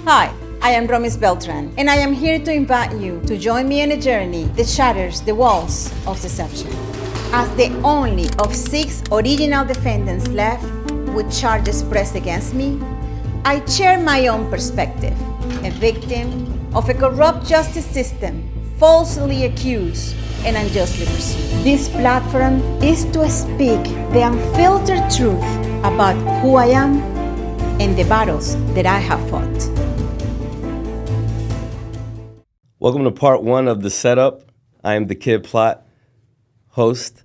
Hi, I am Rommys Beltran, and I am here to invite you to join me on a journey that shatters the walls of deception. As the only of 6 original defendants left with charges pressed against me, I share my own perspective, a victim of a corrupt justice system, falsely accused and unjustly pursued. This platform is to speak the unfiltered truth about who I am and the battles that I have fought. Welcome to part 1 of The Setup. I am the Kid Plot host.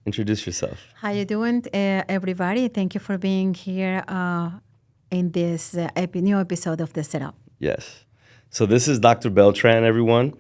Introduce yourself. How you doing, everybody? Thank you for being here in this new episode of The Setup. Yes. So this is Dr. Beltran, everyone.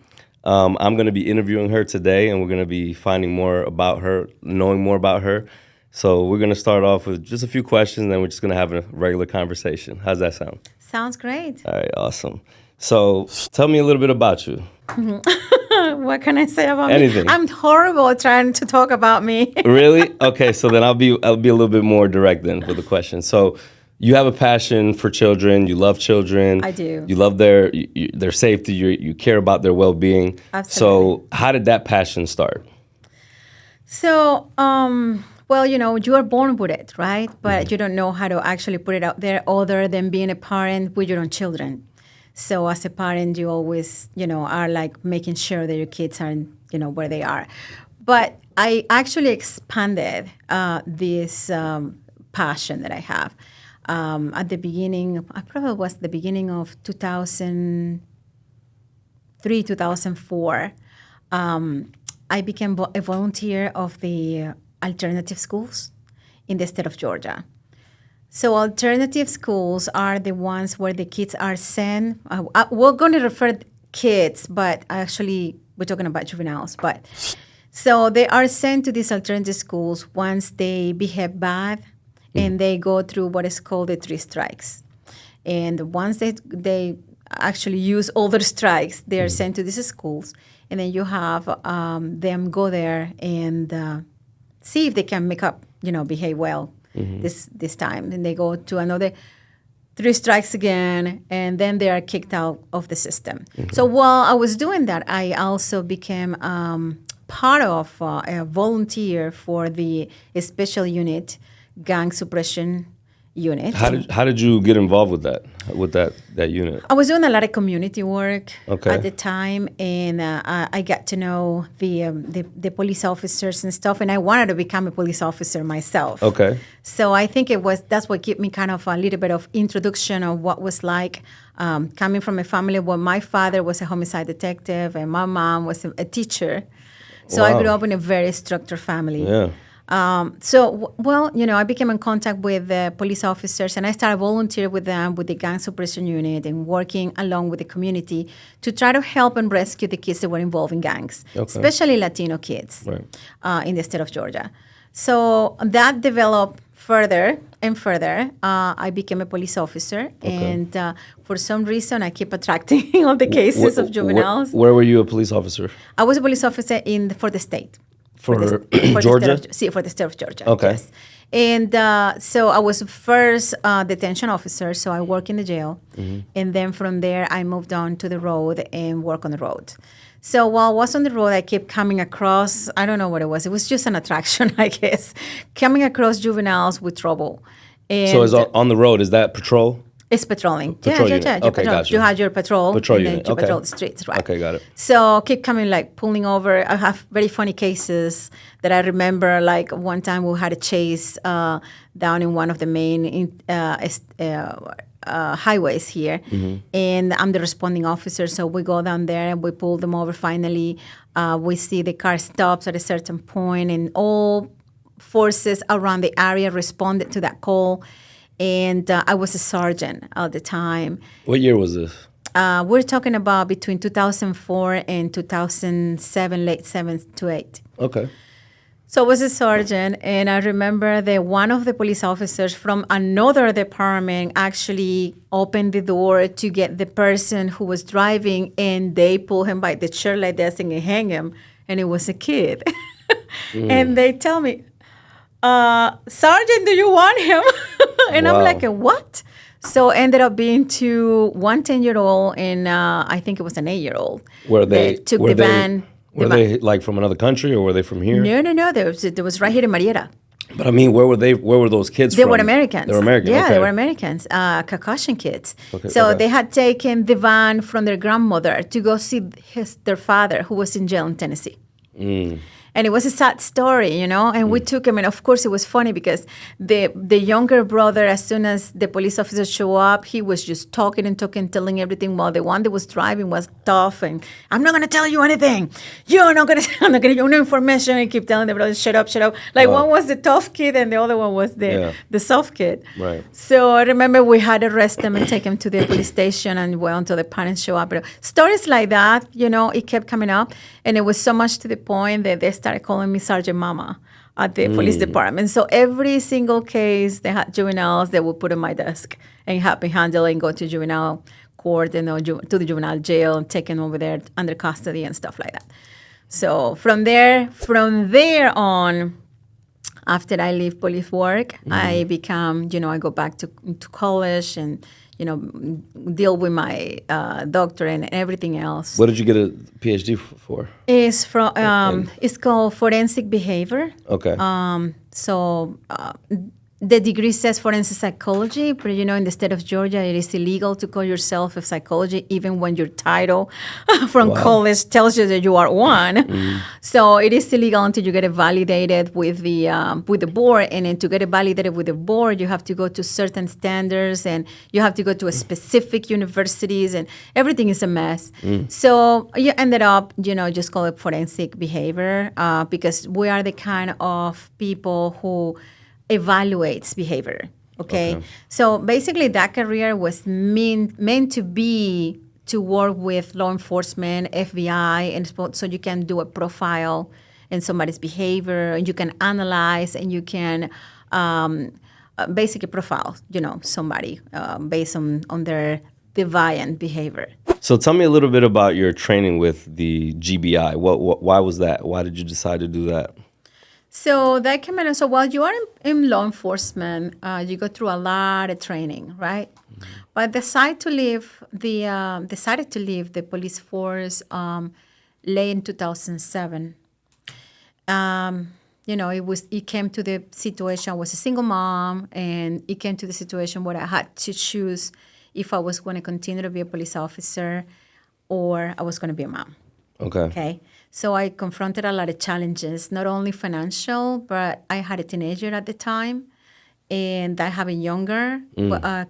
I'm going to be interviewing her today, and we're going to be finding more about her, knowing more about her. So we're going to start off with just a few questions, and then we're just going to have a regular conversation. How's that sound? Sounds great. All right, awesome. So tell me a little bit about you. What can I say about Anything. me? I'm horrible at trying to talk about me. Really? Okay, so then I'll be a little bit more direct then with the question. So you have a passion for children. You love children. I do. You love their safety. You care about their well-being. Absolutely. So how did that passion start? So, well, you are born with it, right? But you don't know how to actually put it out there other than being a parent with your own children. So as a parent, you always, are like making sure that your kids are, where they are. But I actually expanded this passion that I have. At the beginning, I probably was the beginning of 2003, 2004. I became a volunteer of the alternative schools in the state of Georgia. So alternative schools are the ones where the kids are sent. We're going to refer kids, but actually we're talking about juveniles. But so they are sent to these alternative schools once they behave bad, and they go through what is called the 3 strikes. And once they actually use all their strikes, they are sent to these schools, and then you have them go there and see if they can make up, behave well. This time, and they go to another 3 strikes again, and then they are kicked out of the system. So while I was doing that, I also became part of a volunteer for the special unit, gang suppression unit. How did you get involved with that unit? I was doing a lot of community work Okay. at the time, and I got to know the police officers and stuff, and I wanted to become a police officer myself. Okay. So I think that's what gave me kind of a little bit of introduction of what was like coming from a family where my father was a homicide detective and my mom was a teacher. So I Wow. grew up in a very structured family. Yeah. I became in contact with the police officers, and I started volunteering with them with the gang suppression unit and working along with the community to try to help and rescue the kids that were involved in gangs, especially Latino kids in the state of Georgia. So that developed further and further. I became a police officer, and for some reason, I keep attracting all the cases of juveniles. Where were you a police officer? I was a police officer for the state. For For Georgia? the state of Georgia. Okay. Yes. And so I was first detention officer, so I worked in the jail. And then from there, I moved on to the road and work on the road. So while I was on the road, I kept coming across, I don't know what it was. It was just an attraction, I guess, coming across juveniles with trouble. And So is on the road, is that patrol? It's patrolling. Patrol Yeah. unit. Okay, gotcha. You have your patrol. Patrol and then unit, you okay. patrol the streets, right? Okay, got it. So keep coming, like pulling over. I have very funny cases that I remember. Like one time we had a chase down in one of the main highways here, and I'm the responding officer. So we go down there and we pull them over. Finally, we see the car stops at a certain point, and all forces around the area responded to that call. And I was a sergeant at the time. What year was this? We're talking about between 2004 and 2007, late 7 to 8. Okay. So I was a sergeant, and I remember that one of the police officers from another department actually opened the door to get the person who was driving, and they pulled him by the shirt like this and hang him, and it was a kid. And they tell me, Sergeant, do you want him? And Wow. I'm like, what? So ended up being one 10-year-old and I think it was an 8-year-old. Were they took were the they van. were they like from another country or were they from here? No. There was right here in Marietta. But I mean, where were they? Where were those kids They from? were Americans. They were American. Yeah, Okay. they were Americans, Caucasian kids. Okay, So okay. they had taken the van from their grandmother to go see their father, who was in jail in Tennessee. And it was a sad story, and we took him. And of course, it was funny because the younger brother, as soon as the police officer showed up, he was just talking and talking, telling everything, while the one that was driving was tough. And I'm not going to tell you anything. I'm not going to give you no information. And keep telling the brother, shut up, shut up. Like one was the tough kid and the other one was the soft kid. Right. So I remember we had to arrest them and take him to the police station and wait until the parents show up. But stories like that, it kept coming up. And it was so much to the point that they started calling me Sergeant Mama at the police department. So every single case they had juveniles, they would put on my desk and help me handle and go to juvenile court and to the juvenile jail and take them over there under custody and stuff like that. So from there on, after I leave police work, I become, I go back to college and, deal with my doctorate and everything else. What did you get a PhD for? It's called forensic behavior. Okay. So the degree says forensic psychology, but in the state of Georgia, it is illegal to call yourself a psychologist, even when your title from college tells you that you are one. So it is illegal until you get it validated with the board, and then to get it validated with the board, you have to go to certain standards, and you have to go to a specific universities, and everything is a mess. So you ended up, just call it forensic behavior because we are the kind of people who evaluates behavior. Okay. So basically that career was meant to be to work with law enforcement, FBI, and so you can do a profile in somebody's behavior, and you can analyze, and you can basically profile, somebody based on their deviant behavior. So tell me a little bit about your training with the GBI. Why was that? Why did you decide to do that? So that came in. So while you are in law enforcement, you go through a lot of training, right? But I decided to leave the police force late in 2007. It came to the situation. I was a single mom, and it came to the situation where I had to choose if I was going to continue to be a police officer or I was going to be a mom. Okay. So I confronted a lot of challenges, not only financial, but I had a teenager at the time, and I have a younger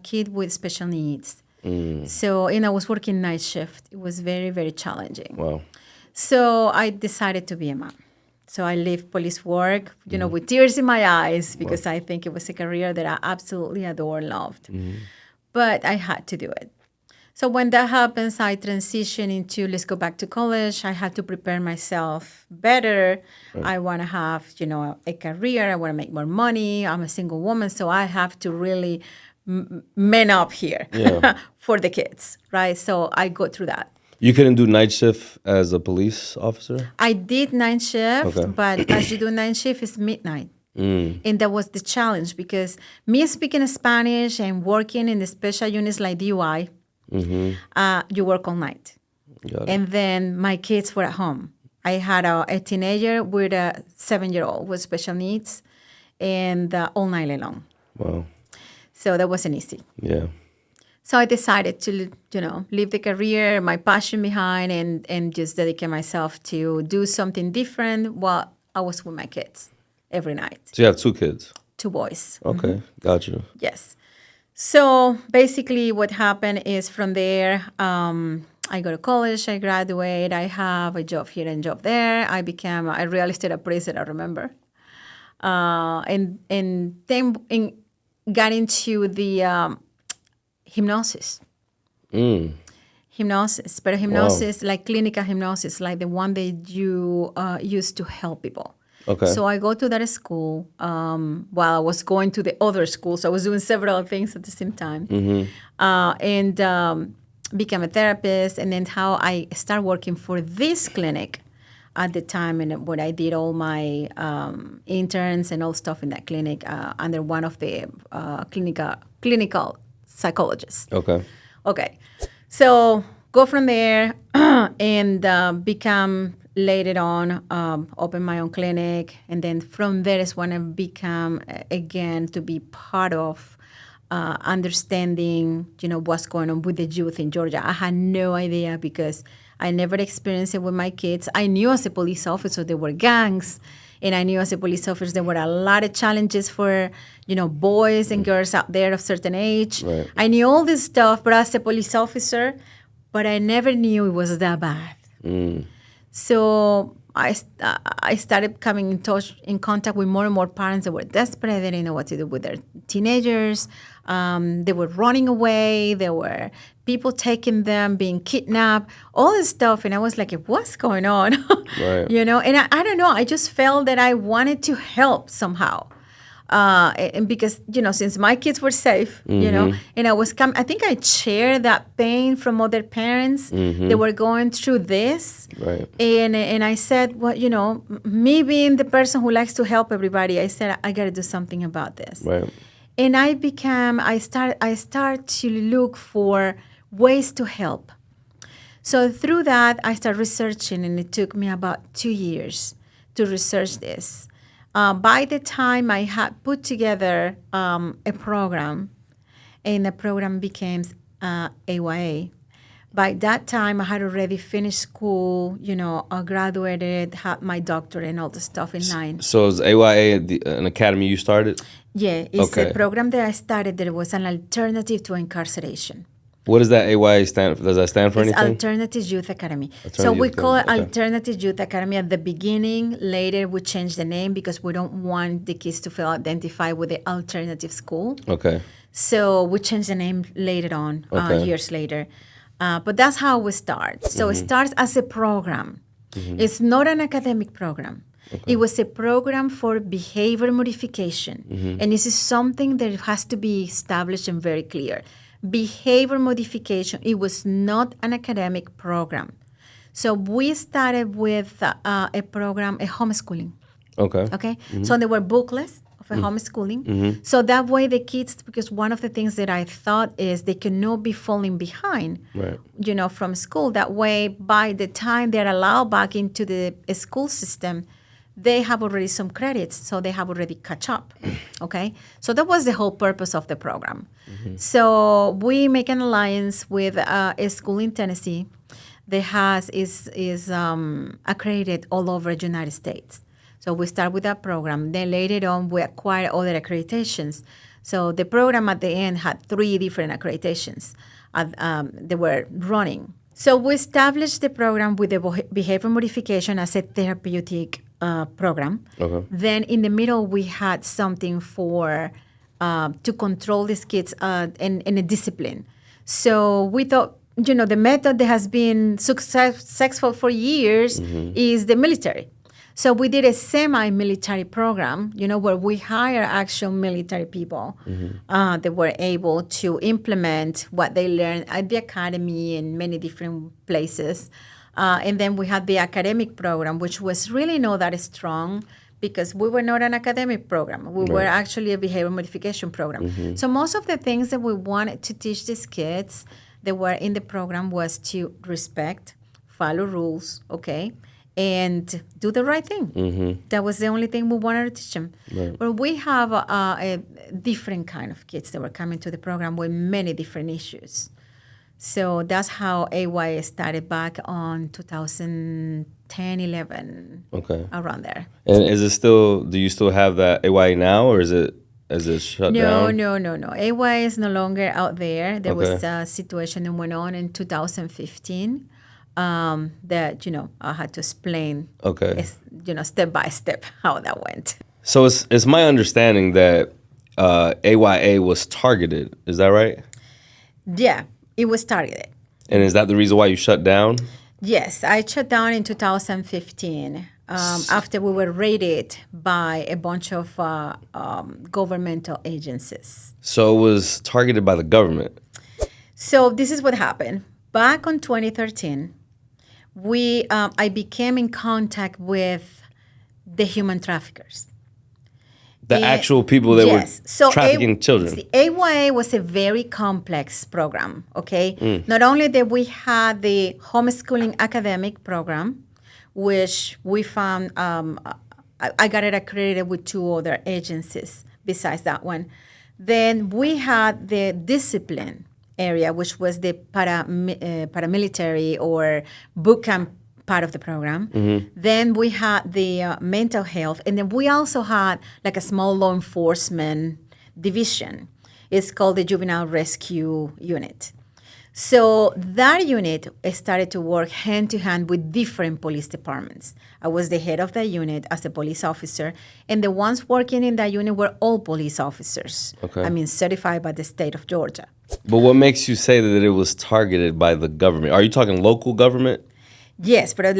kid with special needs. So, I was working night shift. It was very, very challenging. Wow. So I decided to be a mom. So I left police work, with tears in my eyes because I think it was a career that I absolutely adore and loved. But I had to do it. So when that happens, I transition into let's go back to college. I had to prepare myself better. Right. I want to have, a career. I want to make more money. I'm a single woman, so I have to really man up here for the kids, right? So I go through that. You couldn't do night shift as a police officer? I did night shift, but as you do night shift, it's midnight. And that was the challenge because me speaking Spanish and working in the special units like DUI, you work all night. And then my kids were at home. I had a teenager with a 7-year-old with special needs and all night long. Wow. So that wasn't easy. Yeah. So I decided to, leave the career, my passion behind, and just dedicate myself to do something different while I was with my kids every night. So you have 2 kids? 2 boys. Okay, gotcha. Yes. So basically what happened is from there, I go to college, I graduate, I have a job here and job there. I became a real estate appraiser, I remember. And then got into the hypnosis. Hypnosis, but hypnosis, like clinical hypnosis, like the one that you use to help people. Okay. So I go to that school while I was going to the other school. So I was doing several things at the same time. And became a therapist. And then how I started working for this clinic at the time, and when I did all my interns and all stuff in that clinic under one of the clinical psychologist. Okay. Okay. So go from there and become later on, open my own clinic. And then from there is when I become, again, to be part of understanding, what's going on with the youth in Georgia. I had no idea because I never experienced it with my kids. I knew as a police officer there were gangs, and I knew as a police officer there were a lot of challenges for, boys and girls out there of certain age. Right. I knew all this stuff, but as a police officer, but I never knew it was that bad. So I started coming in contact with more and more parents that were desperate. They didn't know what to do with their teenagers. They were running away. There were people taking them, being kidnapped, all this stuff. And I was like, what's going on? Right. And I don't know. I just felt that I wanted to help somehow. And because, since my kids were safe, and I was I think I shared that pain from other parents that were going through this. Right. And I said, well, me being the person who likes to help everybody, I said, I got to do something about this. Right. And I start to look for ways to help. So through that, I started researching, and it took me about 2 years to research this. By the time I had put together a program, and the program became AYA, by that time I had already finished school, I graduated, had my doctorate and all the stuff in line. So is AYA an academy you started? Yeah, it's Okay. a program that I started that was an alternative to incarceration. What does that AYA stand for? Does that stand for It's anything? Alternative Youth Academy. Alternative So we Youth call it Academy, okay. Alternative Youth Academy at the beginning. Later, we changed the name because we don't want the kids to feel identified with the alternative school. Okay. So we changed the name later on, Okay. years later. But that's how we start. So it starts as a program. It's not an academic program. Okay. It was a program for behavior modification. And this is something that has to be established and very clear. Behavior modification, it was not an academic program. So we started with a program, a homeschooling. Okay. Okay? So there were booklets of a homeschooling. So that way the kids, because one of the things that I thought is they cannot be falling behind, Right. from school. That way, by the time they're allowed back into the school system, they have already some credits, so they have already catch up, okay? So that was the whole purpose of the program. So we make an alliance with a school in Tennessee that is accredited all over the United States. So we start with that program. Then later on, we acquire other accreditations. So the program at the end had 3 different accreditations that were running. So we established the program with the behavior modification as a therapeutic program. Okay. Then in the middle, we had something for to control these kids in a discipline. So we thought, the method that has been successful for years is the military. So we did a semi-military program, where we hire actual military people that were able to implement what they learned at the academy and many different places. And then we had the academic program, which was really not that strong because we were not an academic program. We were actually a behavior modification program. So most of the things that we wanted to teach these kids that were in the program was to respect, follow rules, okay, and do the right thing. That was the only thing we wanted to teach them. Right. But we have a different kind of kids that were coming to the program with many different issues. So that's how AYA started back on 2010, 11, Okay. around there. And is it still? Do you still have that AYA now, or is it shut down? No. AYA is no longer out there. There was Okay. a situation that went on in 2015 that, I had to explain, Okay. step by step how that went. So it's my understanding that AYA was targeted. Is that right? Yeah, it was targeted. And is that the reason why you shut down? Yes, I shut down in 2015 after we were raided by a bunch of governmental agencies. So it was targeted by the government. So this is what happened. Back on 2013, I became in contact with the human traffickers. The actual people that were trafficking children. See, AYA was a very complex program, okay? Not only that we had the homeschooling academic program, which we found, I got it accredited with 2 other agencies besides that one. Then we had the discipline area, which was the paramilitary or boot camp part of the program. Then we had the mental health, and then we also had like a small law enforcement division. It's called the Juvenile Rescue Unit. So that unit started to work hand to hand with different police departments. I was the head of that unit as a police officer, and the ones working in that unit were all police officers. Okay. I mean, certified by the state of Georgia. But what makes you say that it was targeted by the government? Are you talking local government? Yes, but I'm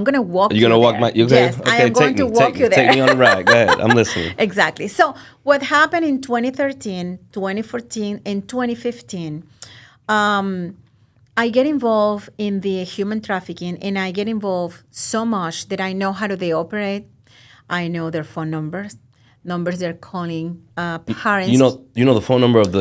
going to walk you You're going to walk there. my... Okay, yes, okay, I am going to walk you there. Take me on the ride. Go ahead. I'm listening. Exactly. So what happened in 2013, 2014, and 2015, I get involved in the human trafficking, and I get involved so much that I know how do they operate. I know their phone numbers they're calling, parents. You know the phone number of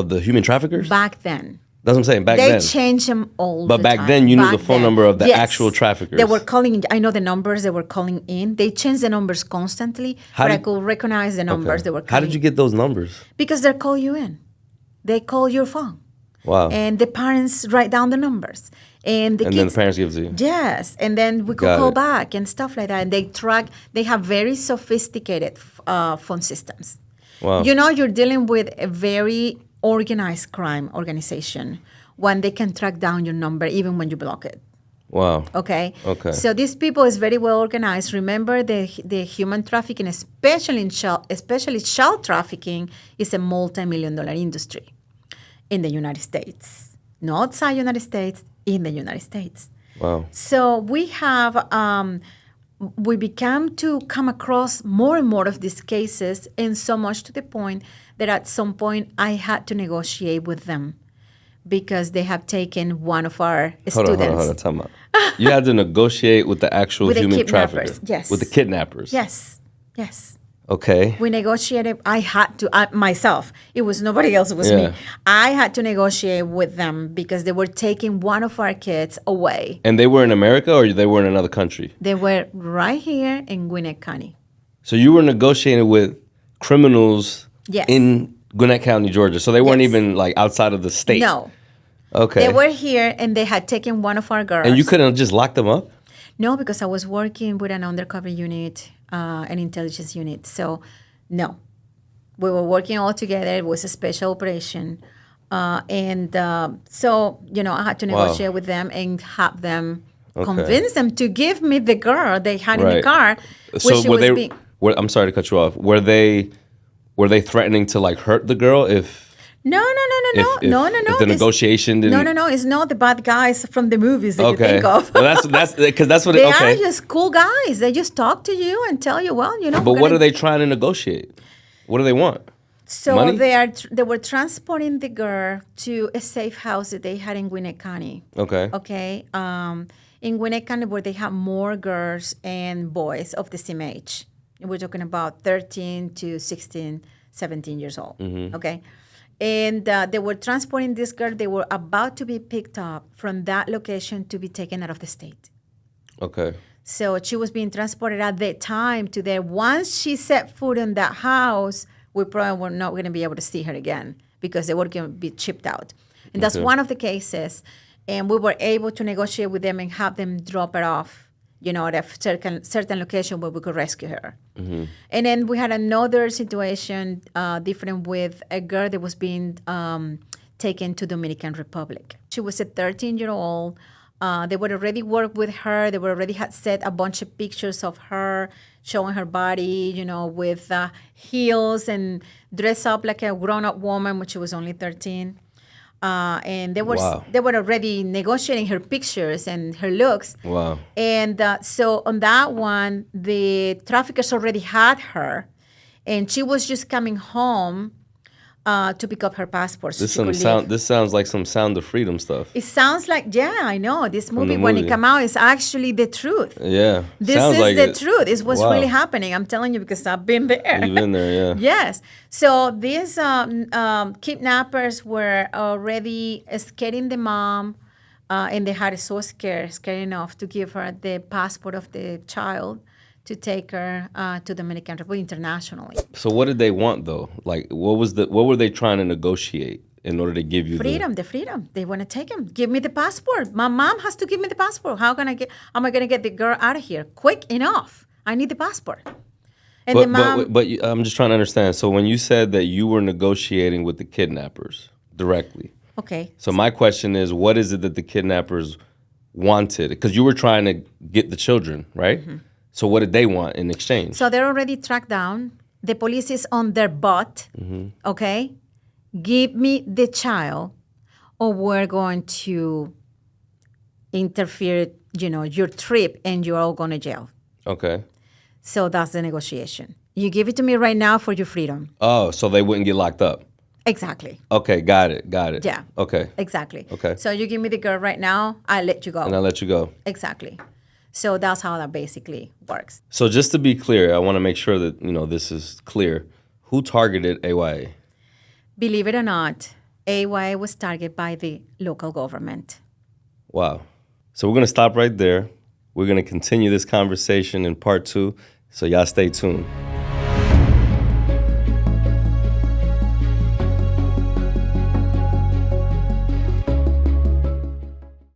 the human traffickers? Back then. That's what I'm saying. Back then. They change them all But the back time. then, you knew the Back phone then. number of the Yes. actual traffickers. They were calling. I know the numbers they were calling in. They changed the numbers constantly, but I could recognize the numbers they were calling. How did you get those numbers? Because they call you in. They call your phone. Wow. And the parents write down the numbers. And the kids, then the parents give it to you. Yes. And then we could Got call it. back and stuff like that. And they have very sophisticated phone systems. Wow. You know, you're dealing with a very organized crime organization when they can track down your number even when you block it. Wow. Okay. Okay. So these people is very well organized. Remember, the human trafficking, especially child trafficking, is a multi-million-dollar industry in the United States, not outside United States, in the United States. Wow. So we have we began to come across more and more of these cases, and so much to the point that at some point I had to negotiate with them because they have taken one of our students. Hold on. Time out. You had to negotiate with the actual With the human kidnappers, trafficker. yes. With the kidnappers. Yes, yes. Okay. We negotiated. I had to myself. It was nobody else. It was Yeah. me. I had to negotiate with them because they were taking one of our kids away. And they were in America or they were in another country? They were right here in Gwinnett County. So you were negotiating with criminals Yes. in Gwinnett County, Georgia. So they weren't Yes. even like outside of the state. No. Okay. They were here and they had taken one of our girls. And you couldn't just lock them up? No, because I was working with an undercover unit, an intelligence unit. So, no. We were working all together. It was a special operation. So, I had to negotiate with them and have them convince them to give me the girl they had in the car. So I'm sorry to cut you off. Were they threatening to like hurt the girl if No. If the negotiation didn't... No. It's not the bad guys from the movies that you think of. Well, that's because that's what They okay. are just cool guys. They just talk to you and tell you, But what are they trying to negotiate? What do they want? So Money? they were transporting the girl to a safe house that they had in Gwinnett County. Okay. Okay. In Gwinnett County, where they have more girls and boys of the same age. We're talking about 13 to 16, 17 years old. Mm-hmm. Okay. And they were transporting this girl. They were about to be picked up from that location to be taken out of the state. Okay. So she was being transported at that time to there. Once she set foot in that house, we probably were not going to be able to see her again because they were going to be chipped out. And that's one of the cases. And we were able to negotiate with them and have them drop her off, at a certain location where we could rescue her. Mm-hmm. And then we had another situation different with a girl that was being taken to Dominican Republic. She was a 13-year-old. They would already work with her. They would already had set a bunch of pictures of her, showing her body, with heels and dress up like a grown-up woman when she was only 13. And they were already negotiating her pictures and her looks. Wow. And so on that one, the traffickers already had her, and she was just coming home to pick up her passport. So This she could some leave. This sounds like some Sound of Freedom stuff. It sounds like, yeah, I know. This the movie, when it movie. came out, is actually the truth. Yeah, This sounds is like the it. truth. It's what's Wow. really happening. I'm telling you because I've been there. You've been there, yeah. Yes. So these kidnappers were already scaring the mom, and they had so scared enough to give her the passport of the child to take her to Dominican Republic internationally. So what did they want though? Like, what were they trying to negotiate in order to give you Freedom. They want to take him. Give me the passport. My mom has to give me the passport. Am I going to get the girl out of here quick enough? I need the passport. And the mom. But I'm just trying to understand. So when you said that you were negotiating with the kidnappers directly, Okay. so my question is, what is it that the kidnappers wanted? Because you were trying to get the children, right? Mm-hmm. So what did they want in exchange? So they're already tracked down. The police is on their butt. Mm-hmm. Okay. Give me the child, or we're going to interfere, your trip, and you're all going to jail. Okay. So that's the negotiation. You give it to me right now for your freedom. Oh, so they wouldn't get locked up. Exactly. Okay, got it. Yeah. Okay. Exactly. Okay. So you give me the girl right now, I'll let you go. And I'll let you go. Exactly. So that's how that basically works. So just to be clear, I want to make sure that, this is clear. Who targeted AYA? Believe it or not, AYA was targeted by the local government. Wow. So we're going to stop right there. We're going to continue this conversation in part 2. So y'all stay tuned.